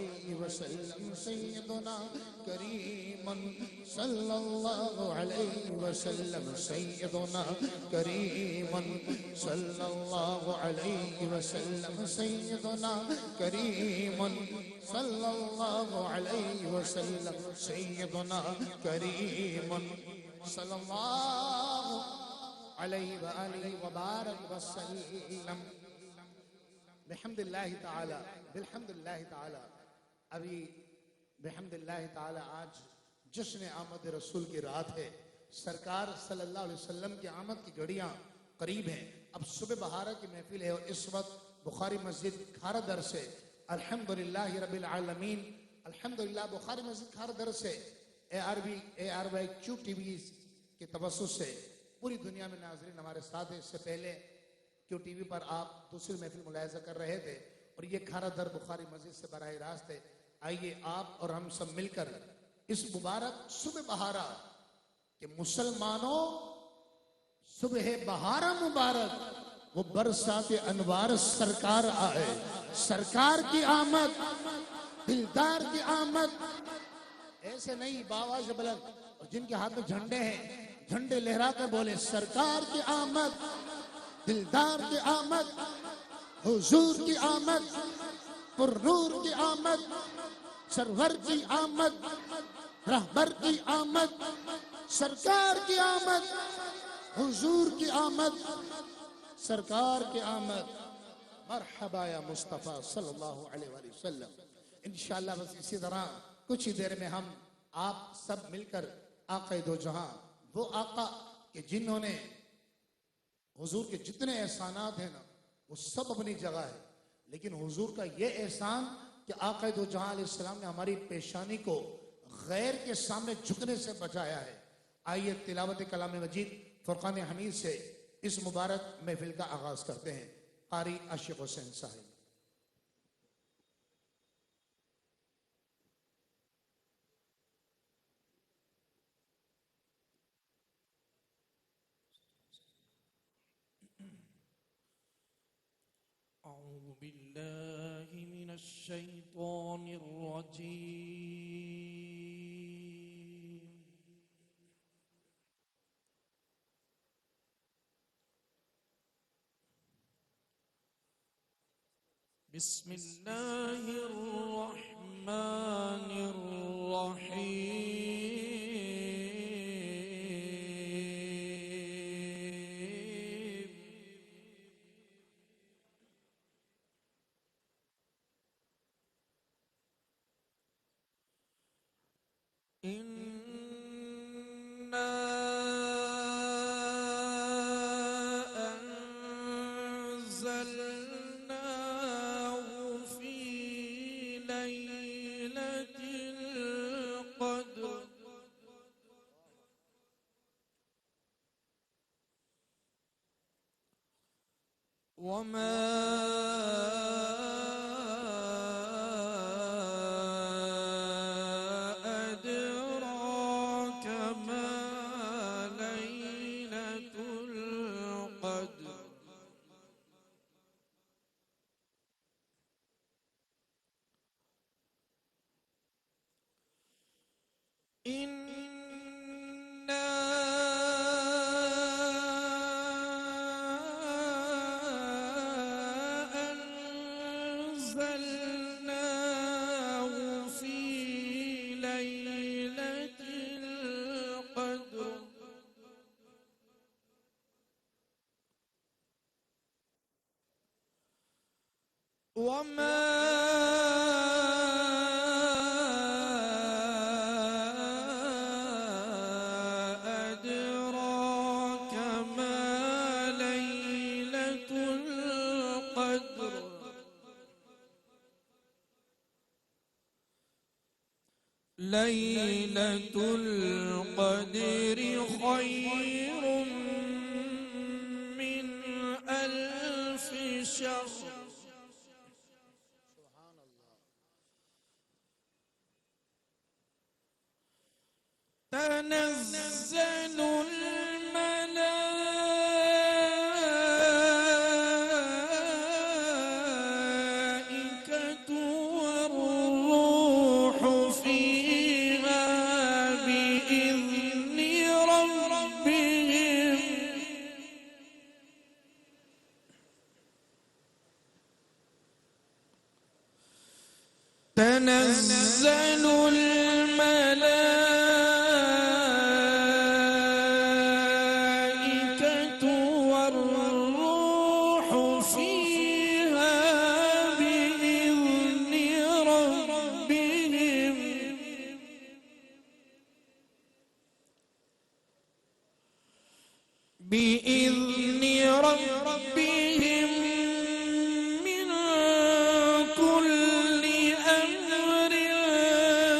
علیہ وسلم سیدنا کریم صلی اللہ علیہ وسلم سیدنا کریم صلی اللہ علیہ وسلم سیدنا کریم صلی اللہ علیہ وسلم سیدنا کریم صلی اللہ علیہ وآلہ وبارک وسلم بحمد اللہ تعالی بالحمد اللہ تعالی. ابھی بحمد اللہ تعالی آج جشن آمد رسول کی رات ہے. سرکار صلی اللہ علیہ وسلم کی آمد کی گھڑیاں قریب ہیں. اب صبح بہارہ کی محفل ہے اور اس وقت بخاری مسجد کھارا در سے الحمدللہ رب العالمین الحمدللہ بخاری مسجد کھارا در سے A R Y Q T V کے توسط سے پوری دنیا میں ناظرین ہمارے ساتھ ہیں. اس سے پہلے کیو ٹی وی پر آپ دوسری محفل ملاحظہ کر رہے تھے اور یہ کھارا در بخاری مسجد سے براہ راست ہے. آئیے آپ اور ہم سب مل کر اس مبارک صبح بہارہ کہ مسلمانوں صبح بہارہ مبارک وہ برسات انوار سرکار آئے. سرکار کی آمد دلدار کی آمد ایسے نہیں باواز بلند اور جن کے ہاتھ میں جھنڈے ہیں جھنڈے لہرا کر بولے سرکار کی آمد دلدار کی آمد حضور کی آمد پر نور کی آمد سرور کی آمد رہبر کی آمد سرکار کی آمد حضور کی آمد سرکار کی آمد. مرحبا یا مصطفیٰ صلی اللہ علیہ وآلہ وسلم. انشاءاللہ بس اسی طرح کچھ ہی دیر میں ہم آپ سب مل کر آقا دو جہاں وہ آقا کہ جنہوں نے حضور کے جتنے احسانات ہیں نا وہ سب اپنی جگہ ہے لیکن حضور کا یہ احسان کہ آقا دو جہاں علیہ السلام نے ہماری پیشانی کو غیر کے سامنے جھکنے سے بچایا ہے. آئیے تلاوت کلام مجید فرقان حمید سے اس مبارک محفل کا آغاز کرتے ہیں. قاری عاشق حسین صاحب. أعوذ بالله من الشيطان الرجيم. بسم الله الرحمن الرحيم. إنا أنزلناه في ليلة القدر وما أدراك ما ليلة القدر ليلة القدر خير من 1000 شهر. تنزل الملائكة والروح تنزل الملائكة والروح فيها بإذن ربهم من كل أمر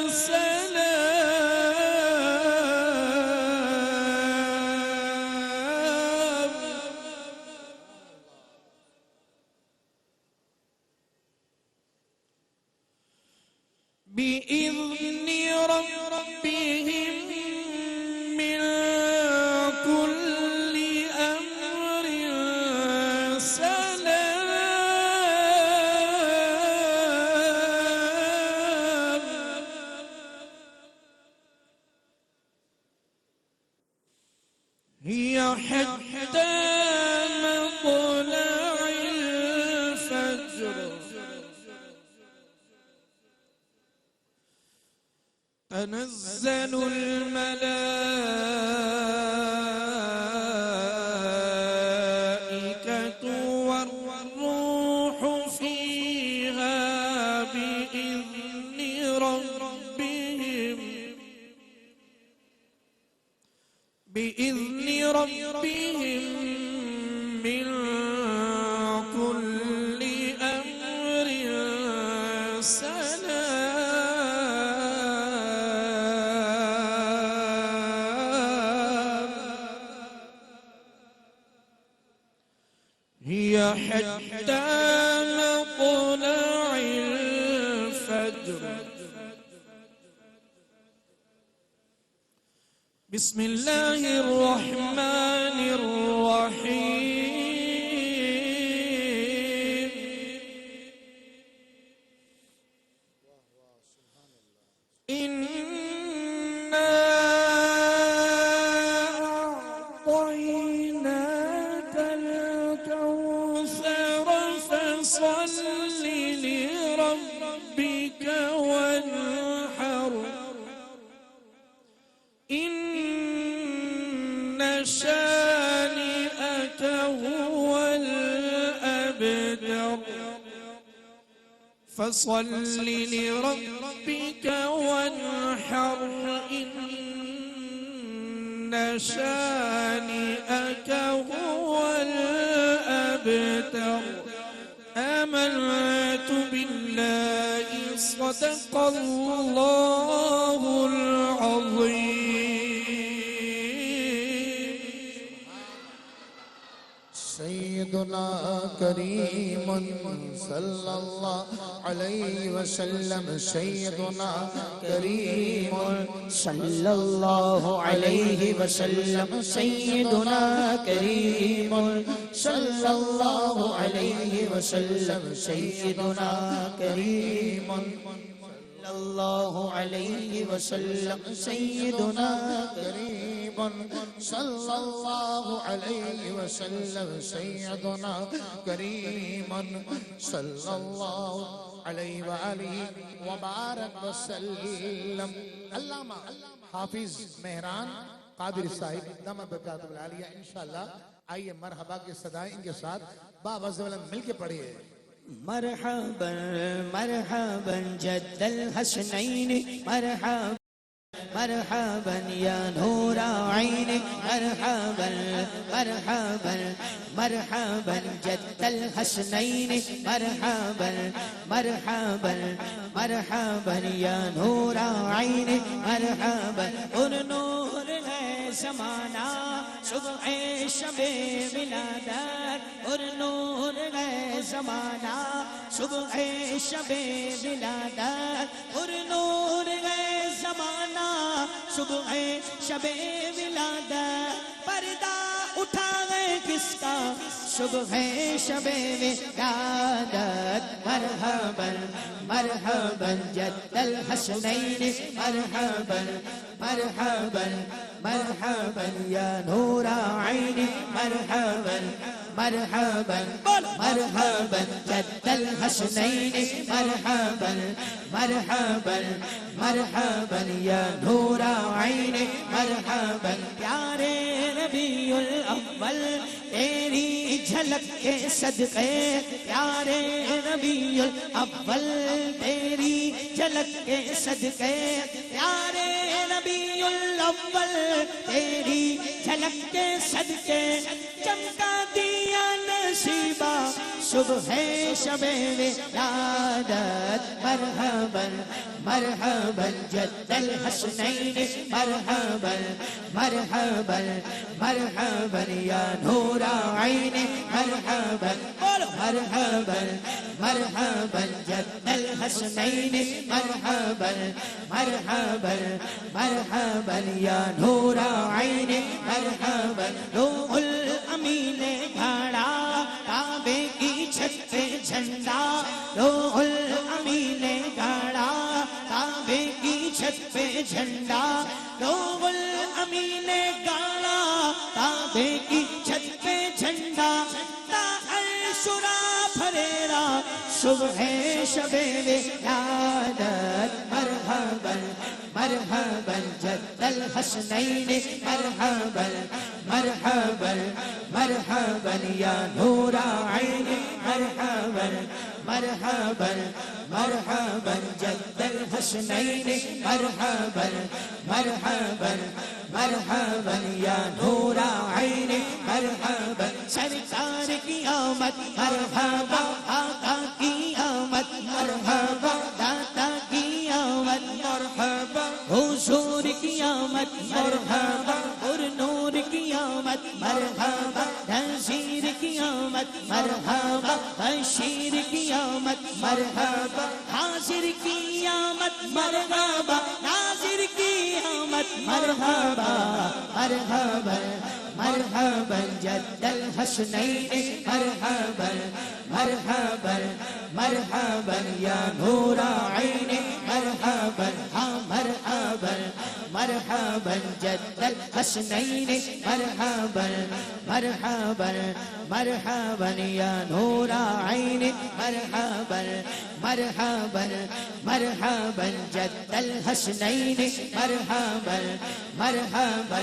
سلام بإذن ربهم من كل أمر سلام هي حتى مطلع الفجر تنزل الملائكة والروح فيها بإذن ربهم من كل أمر سلام هي حتى مطلع الفجر بسم الله الرحمن الرحيم إنا أعطيناك الكوثر فصل لربك وانحر إن شانئك هو الأبتر فصل لربك وانحر إن شانئك هو الأبتر آمنت بالله صدق الله العظيم سيدنا كريم صلى الله عليه وسلم سيدنا كريم صلى الله عليه وسلم سيدنا كريم صلى الله عليه وسلم سيدنا كريم صلى الله عليه وسلم سيدنا كريم صلى الله عليه وسلم سيدنا كريم صلى الله عليه وآله وبارك وسلم علامہ حافظ مہران قادری صاحب دامت برکاتہ العالیہ انشاءاللہ آئیے مرحبا کی صدائیں ان کے ساتھ باب عز و جل مل کے پڑھیے مرحبا مرحبا جد الحسنين مرحبا مرحبا يا نور عيني مرحبا مرحبا مرحبا جد الحسنين مرحبا مرحبا مرحبا يا نور عيني مرحبا اور نور ہے زمانہ صبح شب ولادت اور نور ہے زمانہ صبح شب ولادت اور نور ہے زمانہ صبح شب ولادت پردہ اٹھا ہے کس کا صبح شب ولادت مرحبا مرحبا جد الحسنين مرحبا مرحبا مرحبا يا نور عيني مرحبا مرحبا مرحبا جد الحسنین مرحبا مرحبا مرحبا یا نور عین مرحبا پیارے ربیع الاول تیری جھلک کے صدقے پیارے ربیع الاول تیری جھلک کے صدقے پیارے ربیع الاول تیری جھلک کے صدقے چمکا دیا نصیبہ صبح شب ولادت مرحبا مرحبا جد الحسنین مرحبا مرحبا مرحبا یا نور عین مرحبا مرحبا مرحبا جد الحسنین مرحبا مرحبا مرحبا یا نور عین مرحبا روح الامین کھڑا کعبے کی چھت پہ جھنڈا روح الامین کھڑا کعبے کی چھت پہ جھنڈا روح الامین کھڑا کعبے کی چھت پہ جھنڈا تا عرشرا پھریرا صبح شب ولادت مرحبا مرحبا جد الحسنین مرحبا مرحبا مرحبا یا نور عین مرحبا مرحبا مرحبا جد الحسنین مرحبا مرحبا مرحبا یا نور عین مرحبا سرکار کی آمد مرحبا آقا کی آمد مرحبا داتا کی آمد مرحبا حضور کی آمد مرحبا اور نور کی آمد مرحبا نذیر کی آمد مرحبا بشیر کی آمد مرحبا حاضر کی آمد مرحبا ناظر کی آمد مرحبا مرحبا مرحبا جد الحسنین مرحبا مرحبا مرحبا یا نور عین مرحبا مرحبا مرحبا جد الحسنین مرحبا مرحبا مرحبا یا نور عین مرحبا مرحبا مرحبا جد الحسنین مرحبا مرحبا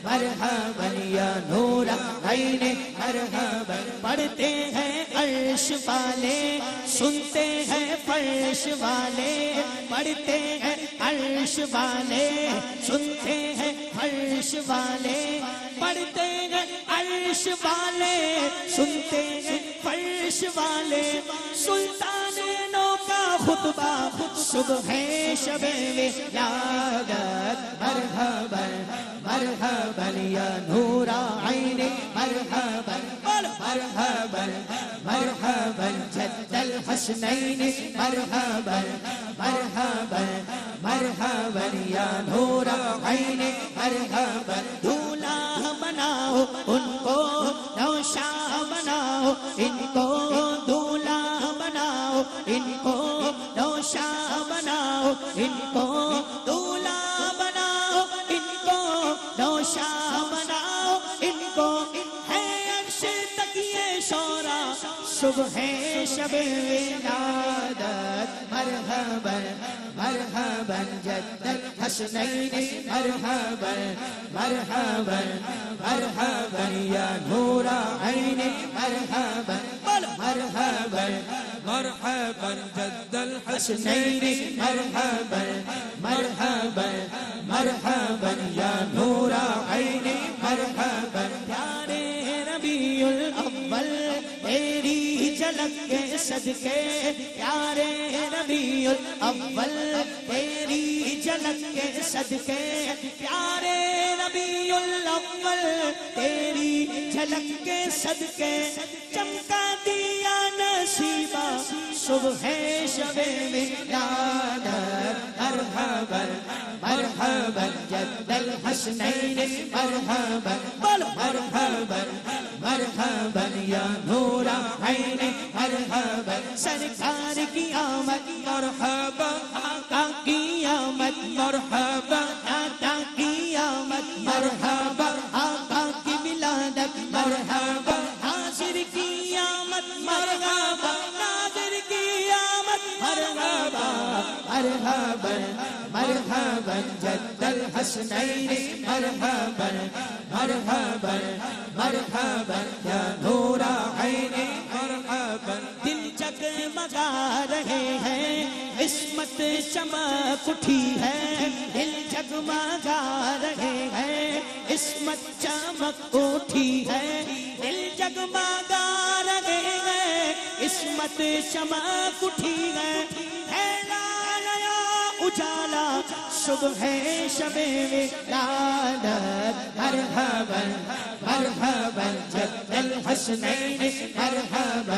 مرحبا یا نور عین مرحبا پڑھتے ہیں عرش والے سنتے ہیں فرش والے پڑھتے ہیں عرش والے سنتے ہیں فرش والے پڑھتے ہیں عرش والے سنتے ہیں فرش والے سلطانوں کا خطبہ صبح شب ولادت مرحبا مرحبا یا نور عین مرحبا مرحبا مرحبا جد الحسنین مرحبا مرحبا مرحبا یا نور عین مرحبا دولہا بناؤ ان کو نوشاہ بناؤ ان کو دولہا بناؤ ان کو نوشاہ بناؤ ان کو دولہا بناؤ ان کو نوشاہ بناؤ ان کو ہے عرش تک یہ شورا صبح شب ولادت مرحبا مرحبا جد الحسنین مرحبا مرحبا مرحبا یا نور عین مرحبا مرحبا مرحبا جد الحسنین حسنین مرحبا مرحبا مرحبا یا نور عین مرحبا پیارے ربیع الاول تیری جھلک کے صدقے پیارے ربیع الاول تیری جھلک کے صدقے پیارے ربیع الاول تیری جھلک کے صدقے چمکا دیا نصیبہ صبح شب ولادت مرحبا مرحبا جد الحسنین مرحبا مرحبا مرحبا یا نور عین مرحبا سرکار کی آمد مرحبا آقا کی آمد مرحبا داتا کی آمد مرحبا آقا کی ولادت مرحبا حاضر مرحبا مرحبا جد الحسنین مرحبا مرحبا مرحبا یا نور عین مرحبا دل جگمگا رہے ہیں عصمت چمک اٹھی ہے دل جگمگا رہے ہیں عصمت چمک اٹھی ہے دل جگمگا رہے ہیں عصمت چمک اٹھی ہے نیا اجالا صبح شب ولادت مرحبا مرحبا جد الحسنین مرحبا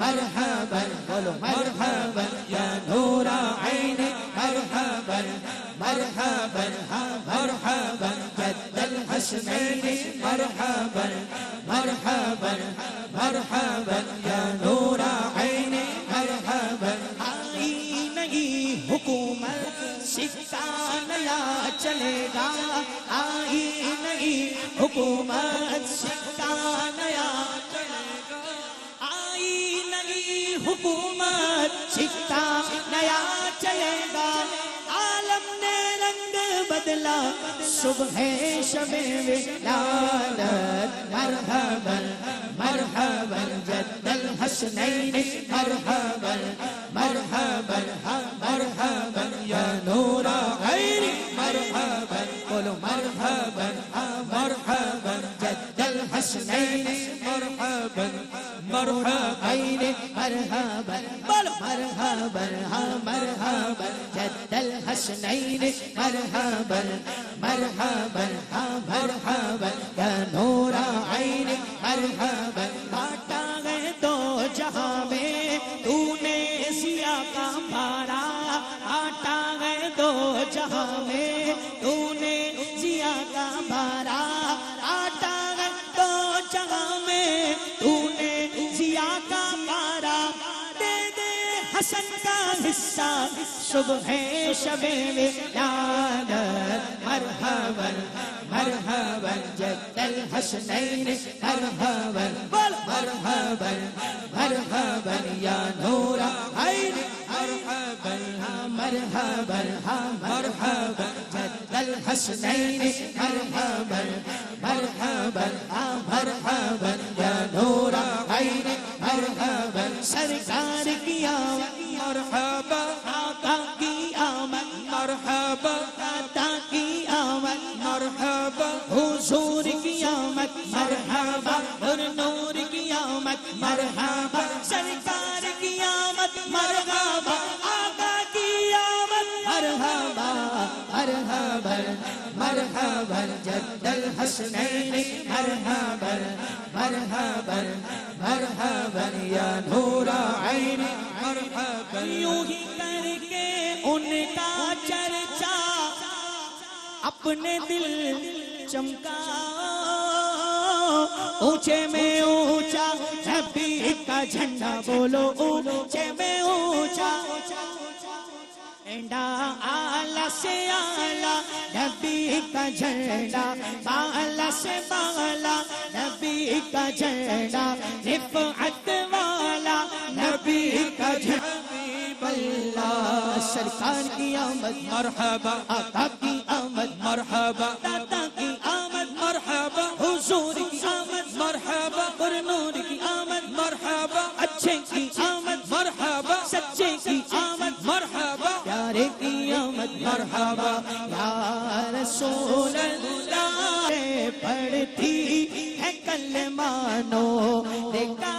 مرحبا بولو مرحبا یا نور عین مرحبا مرحبا مرحبا جد الحسنین مرحبا مرحبا مرحبا یا نور عین مرحبا آئی نئی حکومت سکہ نیا چلے گا آئی نئی حکومت سکہ نیا چلے گا آئی نئی حکومت سکہ نیا چلے گا عالم نے رنگ بدلا صبح شب ولادت مرحبا مرحبا جد الحسنین مرحبا مرحبا مرحبا یا نور عین مرحبا بولو مرحبا مرحبا جد الحسنین مرحبا مرحبا عین مرحبا بولو مرحبا مرحبا جد الحسنین مرحبا مرحبا مرحبا یا نور عین مرحبا بانٹا ہے دو جہاں میں تو نے ضیاء کا بھارا آٹا ہے دو جہاں میں تو نے ضیاء کا بھارا آٹا ہے دو جہاں میں تو نے ضیاء کا بھارا دے دے حسن کا حصہ صبح شب ولادت مرحبا مرحبا جد الحسنین مرحبا مرحبا مرحبا یا نور عین مرحبا مرحبا مرحبا جد الحسنین مرحبا مرحبا مرحبا یا نور عین مرحبا سرکار کی آمد مرحبا آقا کی آمد مرحبا داتا کی آمد مرحبا حضور کی آمد مرحبا اور نور کی آمد مرحبا سرکار کی آمد مرحبا آقا کی آمد مرحبا مرحبا مرحبا جد الحسنین مرحبا مرحبا مرحبا یا نور عین مرحبا یوں ہی کر کے ان کا چرچا اپنے دل چمکا اونچے میں اونچا نبی کا جھنڈا بولو اونچے میں اونچا جھنڈا اعلیٰ سے اعلیٰ نبی کا جھنڈا بالا سے بالا نبی کا جھنڈا رفعت والا نبی کا جھنڈا اللہ سرکار کی آمد مرحبا آقا کی آمد مرحبا داتا کی آمد مرحبا حضور کی آمد مرحبا اور نور کی آمد مرحبا اچھے کی آمد مرحبا سچے کی آمد مرحبا پیارے کی آمد مرحبا یا رسول اللہ پڑھتی ہے کلمہ نو دیکھا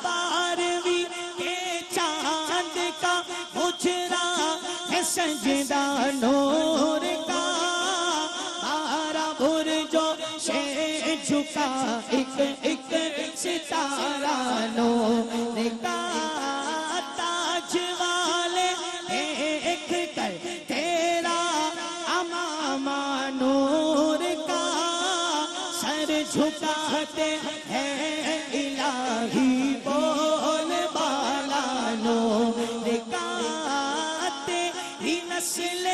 بارہویں کے چاند کا اجرا ہے سجدہ نور کا بارہ برجوں سے جھکا ایک ایک ستارہ نور کا تاج والے دیکھ کر تیرا امامہ نور کا سر جھکاتے ہیں الہی بول بالا نور کا تیری نسل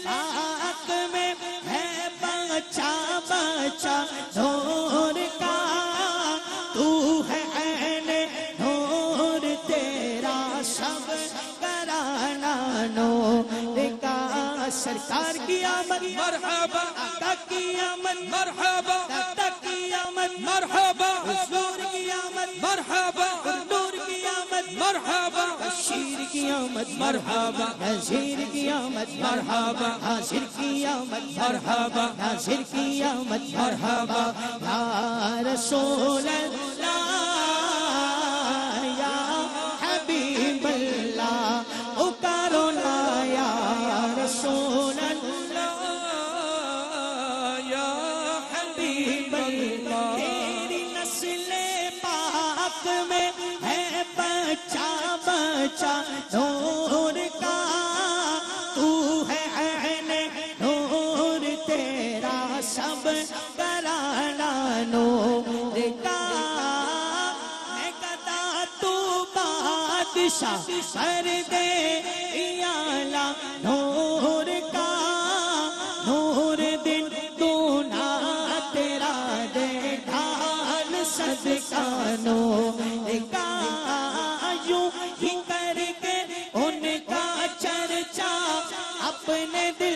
آق میں ہے بچہ بچہ نور کا تو ہے عین نور تیرا سب کرانا نور سرکار کی آمد مرحبا آقا کی آمد مرحبا داتا کی آمد مرحبا حضور کی آمد مرحبا نور کی آمد مرحبا بشیر کی آمد مرحبا نذیر کی آمد مرحبا حاضر کی آمد مرحبا ناظر کی آمد مرحبا یا رسول اللہ یا حبیب اللہ پکارو نا یا رسول اللہ یا حبیب اللہ تیری نسل پاک میں ہے بچہ بچہ نور کا تو ہے عین نور تیرا سب کرانا نور کا میں گدا تو بادشاہ کر دے اعلیٰ نور کا نور دن دونا تیرا دے ڈھال صدقہ نور کا یوں ہی کر کے ان کا چرچا اپنے دل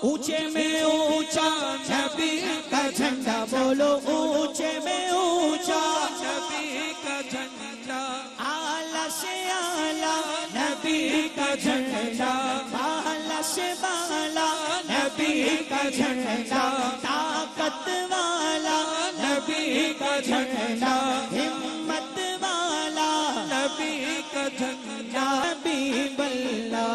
اونچے میں اونچا نبی کا جھنڈا بولو اونچے میں اونچا نبی کا جھنڈا اعلیٰ سے اعلیٰ نبی کا جھنڈا بالا سے بالا نبی کا جھنڈا طاقت والا نبی کا جھنڈا ہمت والا نبی کا جھنڈا نبی بلّہ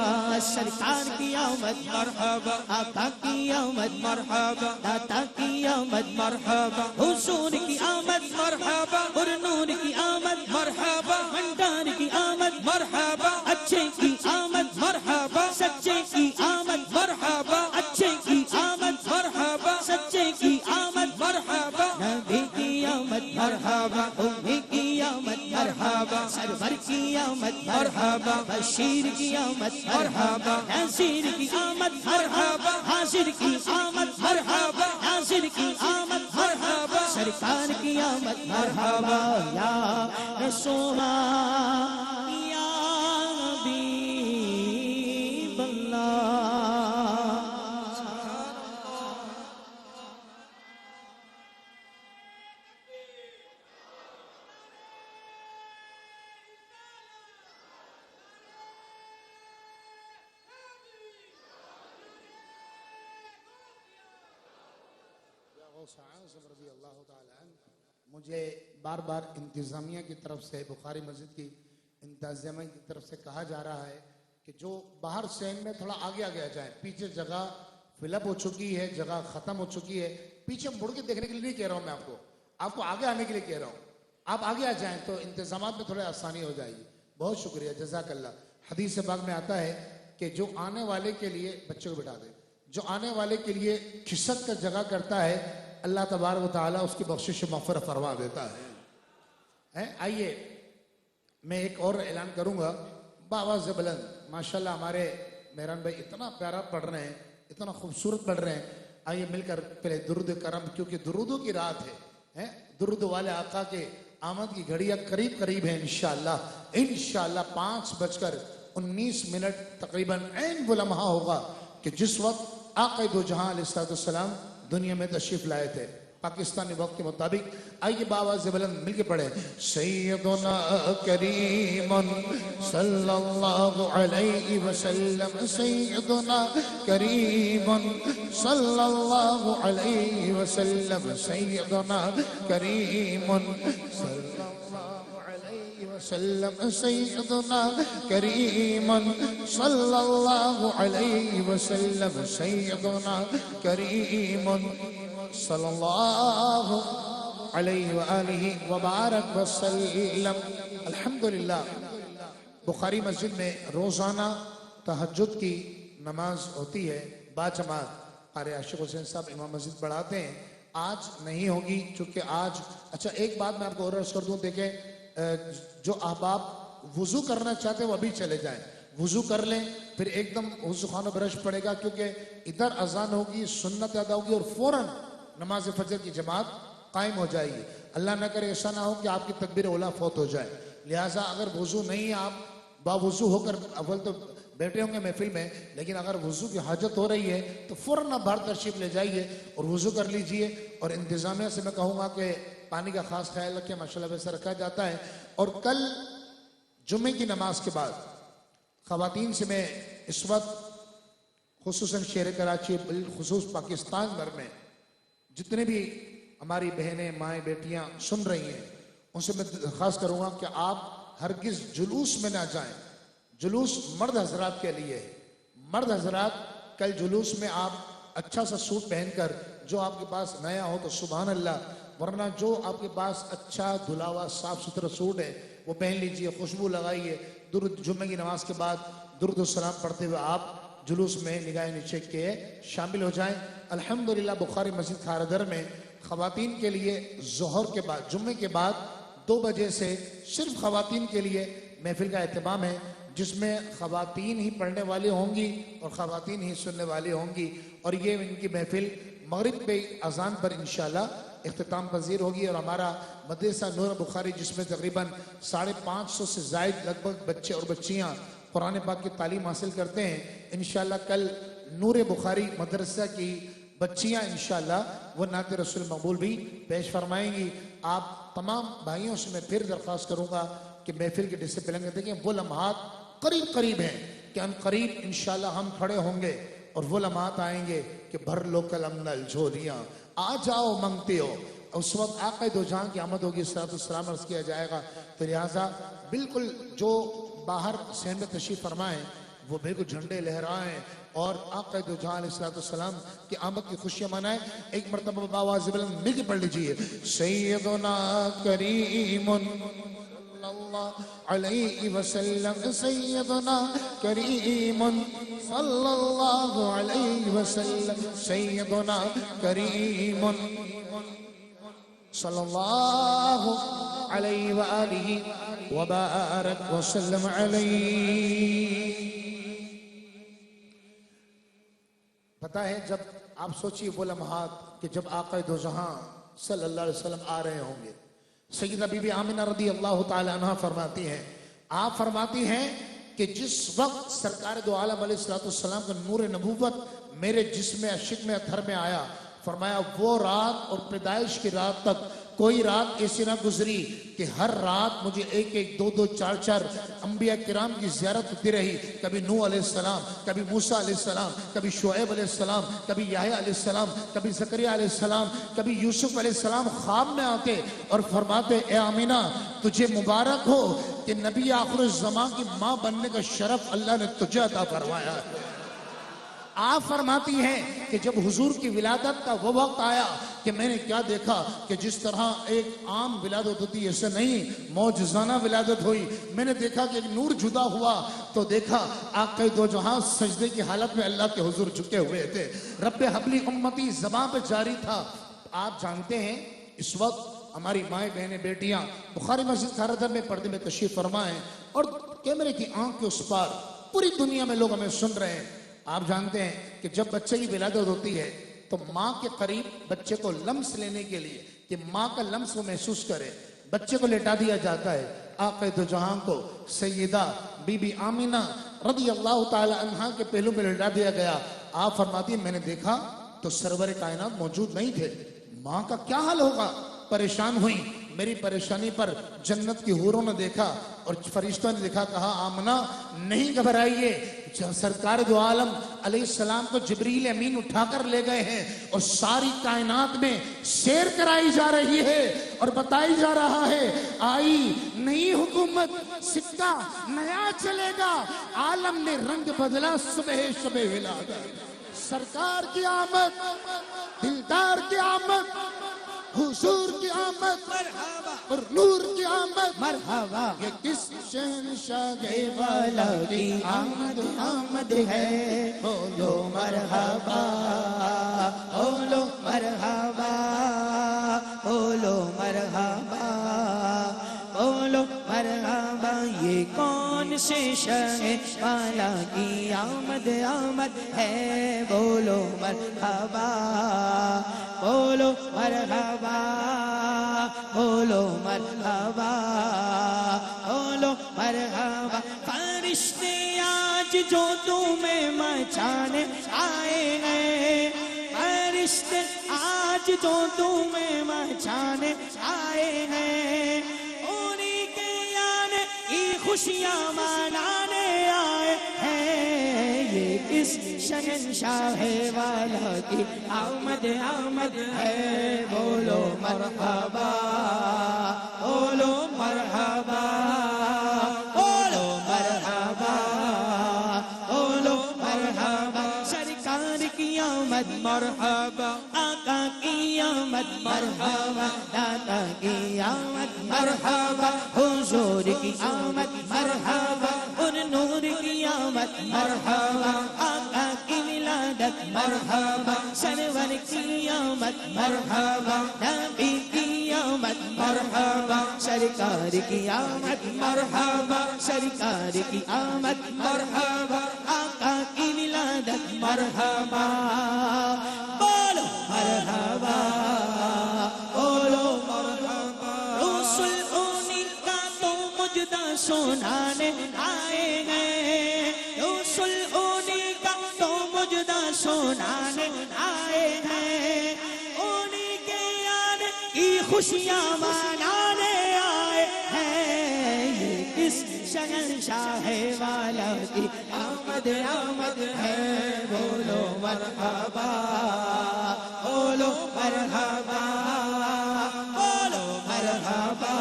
سرکار کی آمد مرحبا آقا کی آمد مرحبا داتا کی آمد مرحبا حضور کی آمد مرحبا اور نور کی آمد مرحبا بھنڈار کی آمد مرحبا اچھے کی آمد مرحبا سچے کی آمد مرحبا اچھے کی آمد مرحبا سچے کی آمد مرحبا نبی کی آمد مرحبا امی کی آمد مرحبا سرور کی آمد مرحبا بشیر کی آمد مرحبا نذیر کی آمد مرحبا حاضر کی آمد مرحبا ناظر کی آمد مرحبا سرکار کی آمد مرحبا یا رسول یا حبیب اللہ رضی اللہ تعالی عنہ مجھے بار بار انتظامیہ کی طرف سے بخاری مسجد کی انتظامیہ کی طرف سے کہا جا رہا ہے کہ جو باہر سین میں تھوڑا آگے آگے آ جائیں، پیچھے جگہ فل اپ ہو چکی ہے، جگہ ختم ہو چکی ہے، پیچھے مڑ کے دیکھنے کے لیے نہیں کہہ رہا ہوں میں آپ کو آگے آنے کے لیے کہہ رہا ہوں، آپ آگے آ جائیں تو انتظامات میں تھوڑے آسانی ہو جائے گی۔ بہت شکریہ، جزاک اللہ۔ حدیث پاک میں آتا ہے کہ جو آنے والے کے لیے بچوں کو بٹھا دے، جو آنے والے کے لیے کھسک کا جگہ کرتا ہے اللہ تبارک و تعالیٰ اس کی بخشش و مغفرت فرما دیتا ہے۔ آئیے میں ایک اور اعلان کروں گا بآواز بلند۔ ماشاءاللہ ہمارے مہران بھائی اتنا پیارا پڑھ رہے ہیں، اتنا خوبصورت پڑھ رہے ہیں۔ آئیے مل کر پہلے درود کرم، کیونکہ درودوں کی رات ہے، درود والے آقا کے آمد کی گھڑیاں قریب قریب ہیں انشاءاللہ۔ انشاءاللہ 5:19 تقریباً عین وہ لمحہ ہوگا کہ جس وقت آقا دو جہاں علیہ السلام دنیا میں تشریف لائے تھے پاکستانی وقت کے مطابق۔ آئیے بآواز بلند مل کے پڑھیں۔ سیدنا کریم صلی اللہ علیہ وسلم، سیدنا کریم صلی اللہ علیہ وسلم، سیدنا کریم صلی اللہ علیہ وسلم، سیدنا کریم صلی اللہ علیہ وسلم، سیدنا کریم صلی اللہ علیہ وآلہ وبارک وسلم۔ الحمدللہ بخاری مسجد میں روزانہ تہجد کی نماز ہوتی ہے باجماعت۔ قاری عاشق حسین صاحب امام مسجد پڑھاتے ہیں، آج نہیں ہوگی چونکہ آج اچھا ایک بات میں آپ کو اور عرض کر دوں، دیکھیں جو احباب وضو کرنا چاہتے ہیں وہ ابھی چلے جائیں، وضو کر لیں، پھر ایک دم وضو خانہ برش پڑے گا کیونکہ ادھر اذان ہوگی، سنت ادا ہوگی اور فوراً نماز فجر کی جماعت قائم ہو جائے گی۔ اللہ نہ کرے ایسا نہ ہو کہ آپ کی تکبیر اولا فوت ہو جائے، لہٰذا اگر وضو نہیں ہے آپ باوضو ہو کر اول تو بیٹھے ہوں گے محفل میں، لیکن اگر وضو کی حاجت ہو رہی ہے تو فوراً آپ باہر تشریف لے جائیے اور وضو کر لیجئے. اور انتظامیہ سے میں کہوں گا کہ پانی کا خاص خیال رکھیں، ماشاءاللہ ویسا رکھا جاتا ہے. اور کل جمعے کی نماز کے بعد خواتین سے میں اس وقت خصوصاً شہر کراچی بالخصوص پاکستان بھر میں جتنے بھی ہماری بہنیں مائیں بیٹیاں سن رہی ہیں ان سے میں درخواست کروں گا کہ آپ ہرگز جلوس میں نہ جائیں. جلوس مرد حضرات کے لیے ہے. مرد حضرات کل جلوس میں آپ اچھا سا سوٹ پہن کر، جو آپ کے پاس نیا ہو تو سبحان اللہ، ورنہ جو آپ کے پاس اچھا دھلا ہوا صاف ستھرا سوٹ ہے وہ پہن لیجئے، خوشبو لگائیے. درود جمعے کی نماز کے بعد درود و سلام پڑھتے ہوئے آپ جلوس میں نگاہ نیچے کے شامل ہو جائیں. الحمدللہ بخاری مسجد کھارادر میں خواتین کے لیے ظہر کے بعد جمعے کے بعد 2 بجے سے صرف خواتین کے لیے محفل کا اہتمام ہے، جس میں خواتین ہی پڑھنے والی ہوں گی اور خواتین ہی سننے والی ہوں گی. اور یہ ان کی محفل مغرب پہ اذان پر انشاءاللہ اختتام پذیر ہوگی. اور ہمارا مدرسہ نور بخاری جس میں تقریباً 550 سے زائد لگ بھگ بچے اور بچیاں قرآن پاک کی تعلیم حاصل کرتے ہیں، انشاءاللہ کل نور بخاری مدرسہ کی بچیاں انشاءاللہ وہ نعت رسول مقبول بھی پیش فرمائیں گی. آپ تمام بھائیوں سے میں پھر درخواست کروں گا کہ محفل کے ڈسپلن میں دیکھیں وہ لمحات قریب ہیں کہ ان قریب انشاءاللہ ہم کھڑے ہوں گے اور وہ لمحات آئیں گے کہ بھر لو کلم نل جھولیاں آ جاؤ منگتے ہو. اس وقت آقا دو جہاں کی آمد ہوگی، صلاۃ والسلام عرض کیا جائے گا. تو لہٰذا بالکل جو باہر صحن میں تشریف فرمائیں وہ بالکل جھنڈے لہرائیں اور آقا دو جہاں علیہ الصلوۃ والسلام کی آمد کی خوشیاں منائیں. ایک مرتبہ باواز بلند مل کے پڑھ لیجئے. سیدنا کریم صلی اللہ علیہ وسلم، سیدنا کریم صلی اللہ علیہ وسلم، سیدنا کریم صلی اللہ علیہ وآلہ وبارک وسلم علیہ. پتا ہے جب آپ سوچیے وہ لمحات کہ جب آقا دو جہاں صلی اللہ علیہ وسلم آ رہے ہوں گے. سیدہ بی بی آمنہ رضی اللہ تعالی عنہ فرماتی ہیں، آپ فرماتی ہیں کہ جس وقت سرکار دو عالم علیہ السلام کا نور نبوت میرے جسم عشق میں اطہر میں آیا، فرمایا وہ رات اور پیدائش کی رات تک کوئی رات ایسی نہ گزری کہ ہر رات مجھے 1 2 2 4 4 انبیاء کرام کی زیارت ہوتی رہی. کبھی نوح علیہ السلام، کبھی موسیٰ علیہ السلام، کبھی شعیب علیہ السلام، کبھی یحییٰ علیہ السلام، کبھی زکریا علیہ السلام، کبھی یوسف علیہ السلام خواب میں آتے اور فرماتے اے آمینہ تجھے مبارک ہو کہ نبی آخر الزمان کی ماں بننے کا شرف اللہ نے تجھے عطا فرمایا. آپ فرماتی ہیں کہ جب حضور کی ولادت کا وہ وقت آیا کہ میں نے کیا دیکھا کہ جس طرح ایک عام ولادت ہوتی ایسے نہیں، معجزانہ ولادت ہوئی. میں نے دیکھا کہ ایک نور جدا ہوا تو دیکھا آقا دو جہاں سجدے کی حالت میں اللہ کے حضور جھکے ہوئے تھے. رب حبلی امتی زبان پہ جاری تھا. آپ جانتے ہیں اس وقت ہماری مائیں بہنیں بیٹیاں بخاری مسجد کھارادر میں پردے میں تشریف فرمائیں اور کیمرے کی آنکھ کے اس پار پوری دنیا میں لوگ ہمیں سن رہے ہیں. آپ جانتے ہیں کہ جب بچے کی ولادت ہوتی ہے تو ماں کے قریب بچے کو لمس لینے کے لیے کہ ماں کا لمس وہ محسوس کرے بچے کو لٹا دیا جاتا ہے. آقا دو جہاں کو سیدہ بی بی آمنہ رضی اللہ تعالی عنہ کے پہلو میں لٹا دیا گیا. آپ فرماتی ہیں میں نے دیکھا تو سرور کائنات موجود نہیں تھے. ماں کا کیا حال ہوگا؟ پریشان ہوئی. میری پریشانی پر جنت کی حوروں نے دیکھا اور فرشتوں نے دیکھا، کہا آمنہ نہیں گھبرائیے، سرکار دو عالم علیہ السلام کو جبریل امین اٹھا کر لے گئے ہیں اور ساری کائنات میں سیر کرائی جا رہی ہے اور بتائی جا رہا ہے آئی نئی حکومت، سکہ نیا چلے گا. عالم نے رنگ بدلا صبح شب ولادت. سرکار کی آمد، دلدار کی آمد، حضور کی آمد اور نور کی آمد. مرحبا یہ کس شہنشاہ والا کی آمد آمد ہے. بولو مرحبا، بولو مرحبا، بولو مرحبا، بولو مرحبا. یہ کون سے شہنشاہ والا کی آمد آمد ہے. بولو مرحبا، بولو مرحبا، بولو مرحبا، بولو مرحبا. فرشتے آج آج جو تمہیں مچانے آئے ہیں فرشتے آج جو تمہیں مچانے آئے ہیں انہی کے آنے کی خوشیاں منانے آئے ہیں یہ اس شہنشاہ والا کی آمد آمد ہے بولو مرحبا بولو مرحبا بولو مرحبا بولو مرحبا سرکار کی آمد مرحبا آقا کی آمد مرحبا دادا کی آمد مرحبا حضور کی آمد مرحبا ان نور کی آمد مرحبا آقا کی ولادت مرحبا سرور کی آمد مرحبا نبی کی آمد مرحبا سرکار کی آمد مرحبا سرکار کی آمد مرحبا آقا کی ولادت مرحبا بولو مرحبا بولو مرحبا رسول انہی کا تو مجدہ سنانے آئے ہیں رسول انہی کا تو مجدہ سنانے آئے ہیں انہی کے آنے کی خوشیاں منانے آئے ہیں یہ کس شہنشاہ والا کی آمد آمد ہے بولو مرحبا بولو مرحبا بولو مرحبا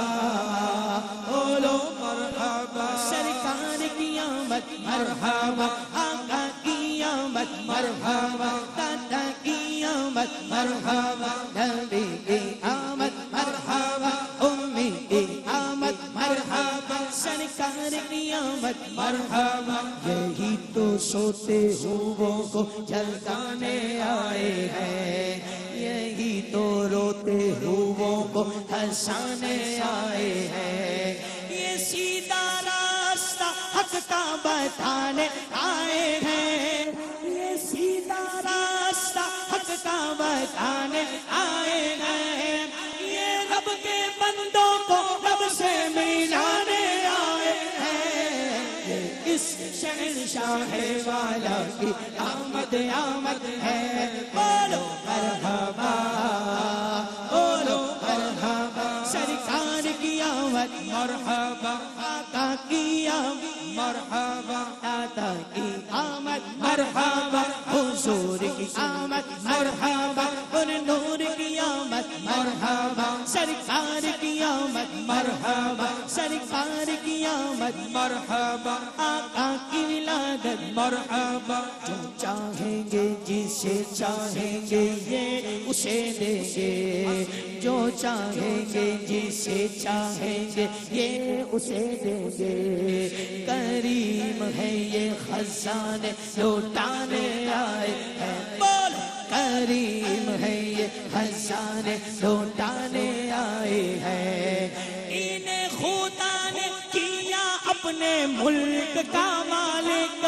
بولو مرحبا سرکار کی آمد مرحبا آقا کی آمد مرحبا دادا کی آمد مرحبا نبی کی آمد مرحبا امی کی آمد مرحبا سرکار کی آمد مرحبا یہی تو سوتے ہوئوں کو جگانے آئے ہیں یہی تو روتے ہوئوں کو ہنسانے آئے ہیں یہ سیدھا راستہ حق کا بتانے آئے ہیں یہ سیدھا راستہ حق کا بتانے آئے ہیں یہ رب کے بندوں کو رب سے ملانے آئے ہیں یہ اس شہنشاہ والا کی آمد آمد ہے بولو مرحبا بولو مرحبا سرکار کی آمد مرحبا آقا کی آمد مرحبا دادا کی آمد مرحبا حضور کی آمد مرحبا ان نور کی آمد مرحبا سرکار کی آمد مرحبا سرکار کی آمد مرحبا آقا کی ولادت مرحبا جو چاہیں گے جسے چاہیں گے یہ اسے دیں گے جو چاہیں گے جسے چاہیں گے یہ اسے دیں گے کریم ہے یہ خزانے لوٹانے آئے ہیں بولو کریم ہے یہ خزانے لوٹانے آئے ہیں انہیں خدا نے کیا اپنے ملک کا مالک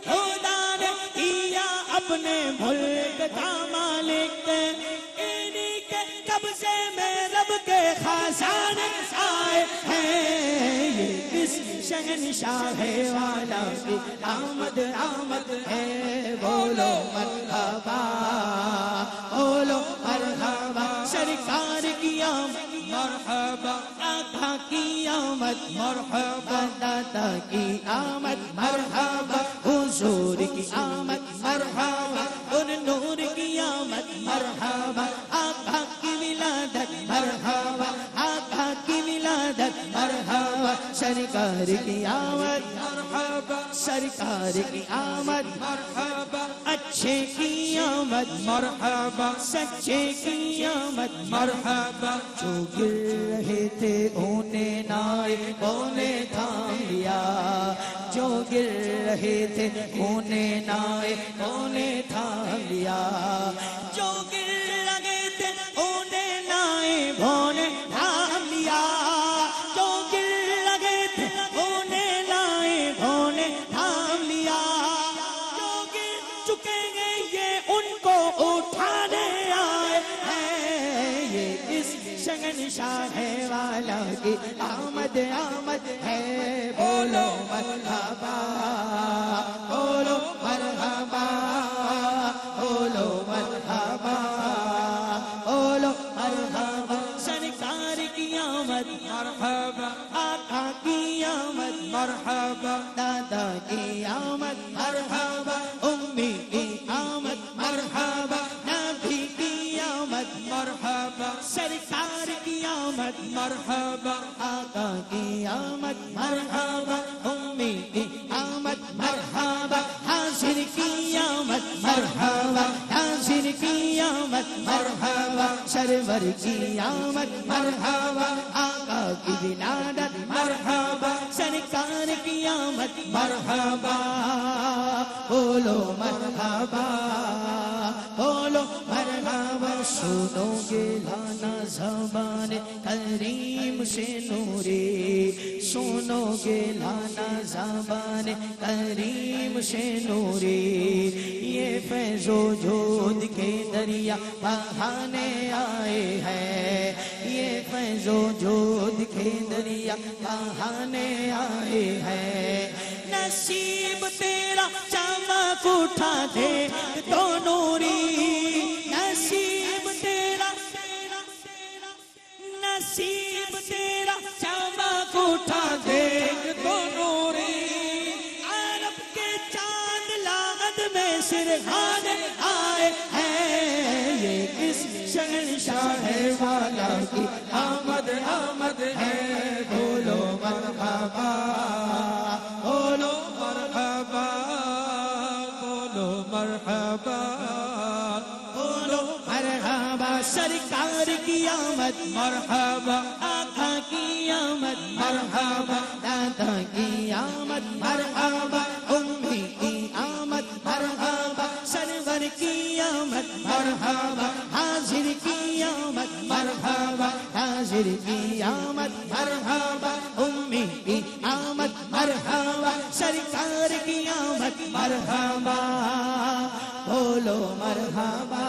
خدا نے کیا اپنے ملک کا مالک انہی کے قبضے میں رب کے خزانے آئے ہیں یہ اس شہنشاہ والا کی آمد آمد ہے بولو مرحبا بولو مرحبا سرکار کی آمد مرحبا آقا کی آمد مرحبا دادا کی آمد مرحبا حضور کی آمد مرحبا ان نور کی آمد مرحبا آقا کی ولادت مرحبا آقا کی ولادت مرحبا سرکار کی آمد مرحبا سرکار کی آمد مرحبا اچھے کی آمد مرحبا سچے کی آمد مرحبا جو گر رہے تھے انہیں نائبوں نے تھام لیا جو گر رہے تھے انہیں نائبوں نے تھام لیا جو گر رہے تھے انہیں نائبوں نے تھام لیا جو گر رہے تھے انہیں نائبوں نے تھام لیا جو گر چکے گے یہ ان کو اٹھانے آئے ہیں یہ اس شہنشاہ والا کی آمد آمد ہے بولو مرحبا بولو مرحبا بولو مرحبا بولو مرحبا سرکار کی آمد مرحبا آقا کی آمد مرحبا دادا کی آمد مرحبا امی کی آمد مرحبا نبی کی آمد مرحبا سرکار کی آمد مرحبا آقا کی آمد مرحبا امی کی آمد مرحبا حاضر کی آمد مرحبا حاضر کی آمد مرحبا سرور کی آمد مرحبا آقا کی ولادت مرحبا سرکار کی آمد مرحبا بولو مرحبا بولو مرحبا سنو گے لانا زبان کریم سے نوری سنو گے لانا زبان کریم سے نوری یہ فیض و جود کے دریا بہانے آئے ہیں یہ فیض و جود کے دریا بہانے آئے ہیں نصیب تیرا چمک اٹھا دے تو نوری نصیب تیرا نصیب تیرا چمک اٹھا دے تو نوری عرب کے چاند لاغت میں سرحانے آئے ہیں یہ کس شہنشاہ والا کی آمد آمد ہے بولو مرحبا بولو مرحبا بولو مرحبا بولو مرحبا سرکار کی آمد مرحبا آقا کی آمد مرحبا دادا کی آمد مرحبا امی کی آمد مرحبا سرور کی آمد مرحبا حاضر کی آمد مرحبا حاضر کی آمد مرحبا امی کی آمد مرحبا سرکار کی آمد مرحبا بولو مرحبا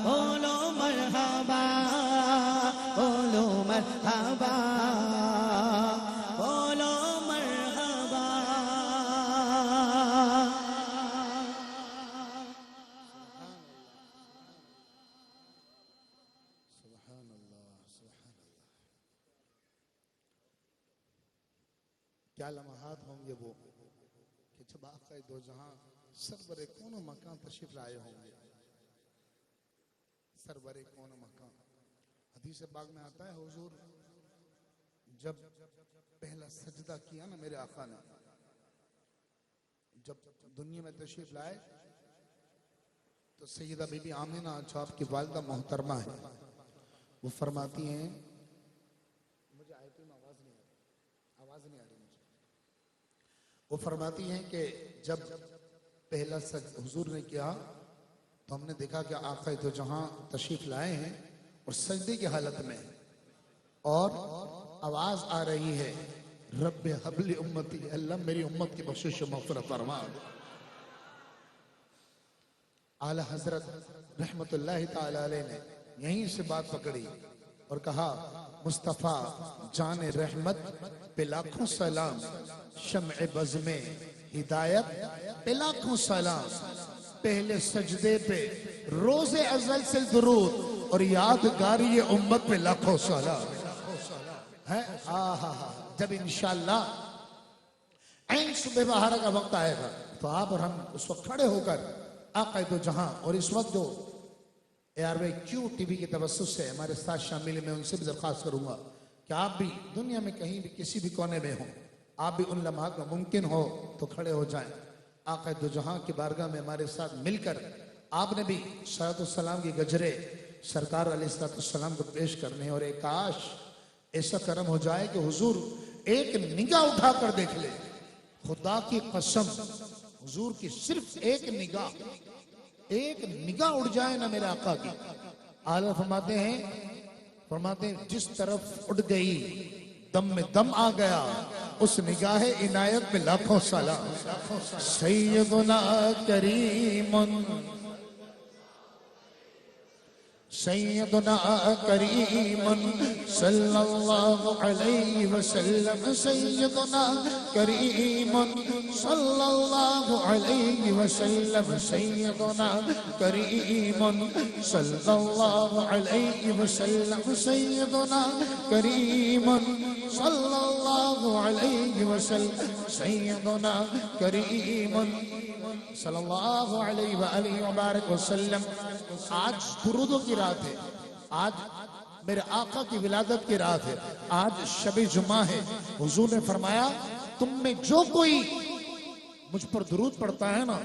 بولو مرحبا بولو مرحبا بولو مرحبا سبحان اللہ سبحان اللہ کیا لمحات ہوں گے وہ کہ جب آقا دو جہاں سرور کون و مکان تشریف لائے ہوں گے سرور کون و مکان حدیث پاک میں آتا ہے حضور جب پہلا سجدہ کیا نا میرے آقا نے جب دنیا میں تشریف لائے تو سیدہ بی بی آمینہ جو آپ کی والدہ محترمہ ہے وہ فرماتی ہیں مجھے آیتوں میں آواز نہیں آ رہی مجھے وہ فرماتی ہیں کہ جب پہلا حضور نے کیا تو ہم نے دیکھا کہ آقا دو جہاں تشریف لائے ہیں اور سجدے کی حالت میں اور آواز آ رہی ہے رب حبل امتی اللہ میری امت کی بخشش و مغفرت فرما اعلی حضرت رحمت اللہ تعالی علیہ نے یہیں سے بات پکڑی اور کہا مصطفیٰ جان رحمت پہ لاکھوں سلام شمع بز میں ہدایت پہ لاکھوں سلام پہلے سجدے پہ روز ازل سے درود اور یادگاری امت پہ لاکھوں سلام جب انشاءاللہ عین صبح بہارہ کا وقت آئے گا تو آپ اور ہم اس وقت کھڑے ہو کر آقا دو جہاں اور اس وقت جو ARY-Q TV کی توسط سے ہمارے ساتھ شامل میں ان سے بھی درخواست کروں گا کہ آپ بھی دنیا میں کہیں بھی کسی بھی کونے میں ہوں آپ بھی ان لمحات میں ممکن ہو تو کھڑے ہو جائیں آقا دو جہاں کی بارگاہ میں ہمارے ساتھ مل کر آپ نے بھی صلاۃ السلام کی گجرے سرکار علیہ السلام کو پیش کرنے اور ایک کاش ایسا کرم ہو جائے کہ حضور ایک نگاہ اٹھا کر دیکھ لے خدا کی قسم حضور کی صرف ایک نگاہ اڑ جائے نا میرے آقا کی آلہ فرماتے ہیں جس طرف اڑ گئی دم میں دم آ گیا اس نگاہ عنایت پہ لاکھوں سلام سیدنا کریم سيدنا كريم صلى الله عليه وسلم سيدنا كريم صلى الله عليه وسلم سيدنا كريم صلى الله عليه وسلم سيدنا كريم صلى الله عليه وسلم سيدنا كريم صلی اللہ علیہ وآلہ وبارک وسلم. آج درودوں کی رات ہے، آج میرے آقا کی ولادت کی رات ہے، آج شب جمعہ ہے. حضور نے فرمایا تم میں جو کوئی مجھ پر درود پڑھتا ہے نا